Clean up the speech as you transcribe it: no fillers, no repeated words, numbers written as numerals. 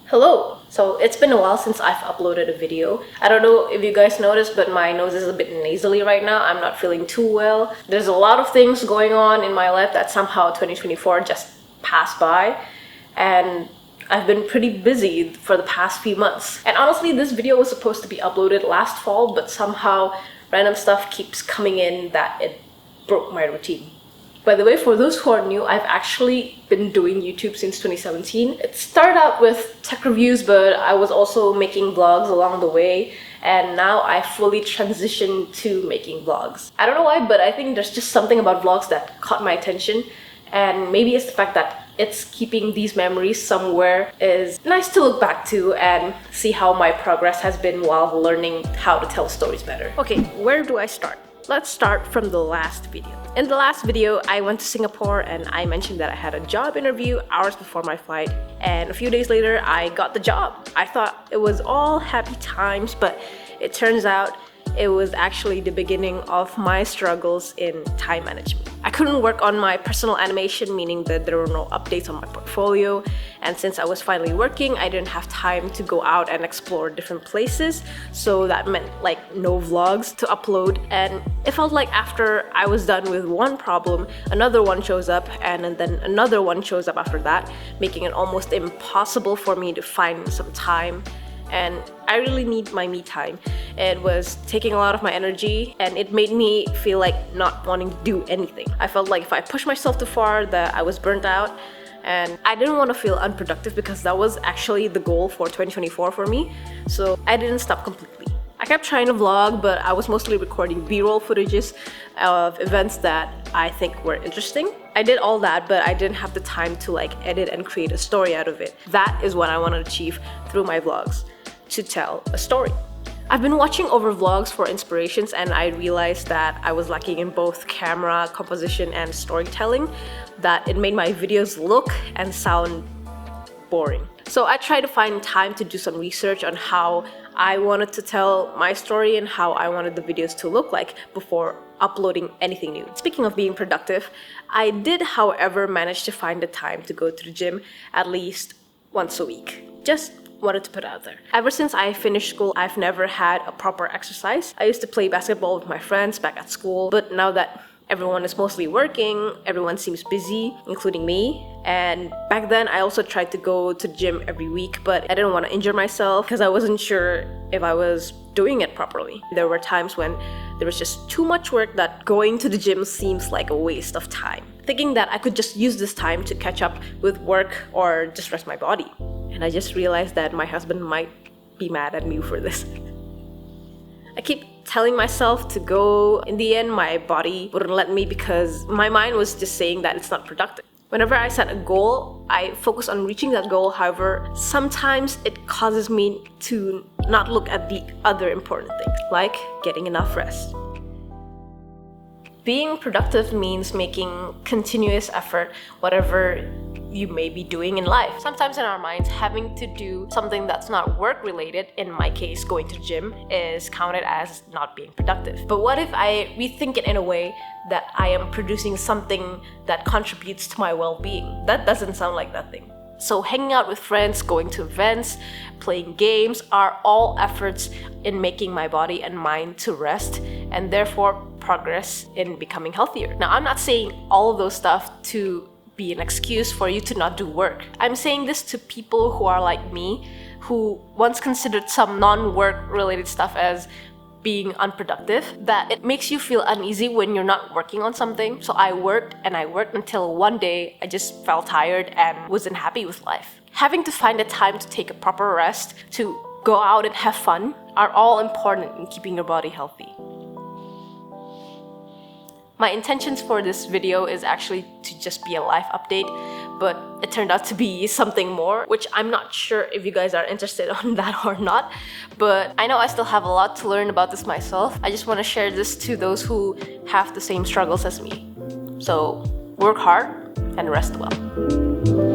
Hello! So it's been a while since I've uploaded a video. I don't know if you guys noticed, but my nose is a bit nasally right now. I'm not feeling too well. There's a lot of things going on in my life that somehow 2024 just passed by, and I've been pretty busy for the past few months. And honestly, this video was supposed to be uploaded last fall, but somehow random stuff keeps coming in that it broke my routine. By the way, for those who are new, I've actually been doing YouTube since 2017. It started out with tech reviews, but I was also making vlogs along the way, and now I fully transitioned to making vlogs. I don't know why, but I think there's just something about vlogs that caught my attention, and maybe it's the fact that it's keeping these memories somewhere is nice to look back to and see how my progress has been while learning how to tell stories better. Okay, where do I start? Let's start from the last video. In the last video, I went to Singapore and I mentioned that I had a job interview hours before my flight, and a few days later, I got the job. I thought it was all happy times, but it turns out it was actually the beginning of my struggles in time management. I couldn't work on my personal animation, meaning that there were no updates on my portfolio, and since I was finally working, I didn't have time to go out and explore different places, so that meant like no vlogs to upload. And it felt like after I was done with one problem, another one shows up, and then another one shows up after that, making it almost impossible for me to find some time. And I really need my me time. It was taking a lot of my energy, and it made me feel like not wanting to do anything. I felt like if I pushed myself too far, that I was burnt out, and I didn't want to feel unproductive because that was actually the goal for 2024 for me, so I didn't stop completely. I kept trying to vlog, but I was mostly recording B-roll footages of events that I think were interesting. I did all that, but I didn't have the time to like edit and create a story out of it. That is what I want to achieve through my vlogs, to tell a story. I've been watching over vlogs for inspirations, and I realized that I was lacking in both camera composition and storytelling, that it made my videos look and sound boring. So I tried to find time to do some research on how I wanted to tell my story and how I wanted the videos to look like before uploading anything new. Speaking of being productive, I did, however, manage to find the time to go to the gym at least once a week. Just wanted to put out there. Ever since I finished school, I've never had a proper exercise. I used to play basketball with my friends back at school, but now that everyone is mostly working, everyone seems busy, including me. And back then, I also tried to go to the gym every week, but I didn't want to injure myself because I wasn't sure if I was doing it properly. There were times when there was just too much work that going to the gym seems like a waste of time. Thinking that I could just use this time to catch up with work or just rest my body. And I just realized that my husband might be mad at me for this. I keep telling myself to go. In the end, my body wouldn't let me because my mind was just saying that it's not productive. Whenever I set a goal, I focus on reaching that goal. However, sometimes it causes me to not look at the other important things, like getting enough rest. Being productive means making continuous effort, whatever you may be doing in life. Sometimes in our minds, having to do something that's not work related, in my case going to the gym, is counted as not being productive. But what if I rethink it in a way that I am producing something that contributes to my well-being? That doesn't sound like nothing. So hanging out with friends, going to events, playing games are all efforts in making my body and mind to rest, and therefore progress in becoming healthier. Now, I'm not saying all of those stuff to be an excuse for you to not do work. I'm saying this to people who are like me, who once considered some non-work related stuff as being unproductive, that it makes you feel uneasy when you're not working on something. So I worked until one day I just felt tired and wasn't happy with life. Having to find a time to take a proper rest, to go out and have fun, are all important in keeping your body healthy. My intentions for this video is actually to just be a life update, but it turned out to be something more, which I'm not sure if you guys are interested on that or not. But I know I still have a lot to learn about this myself. I just want to share this to those who have the same struggles as me. So work hard and rest well.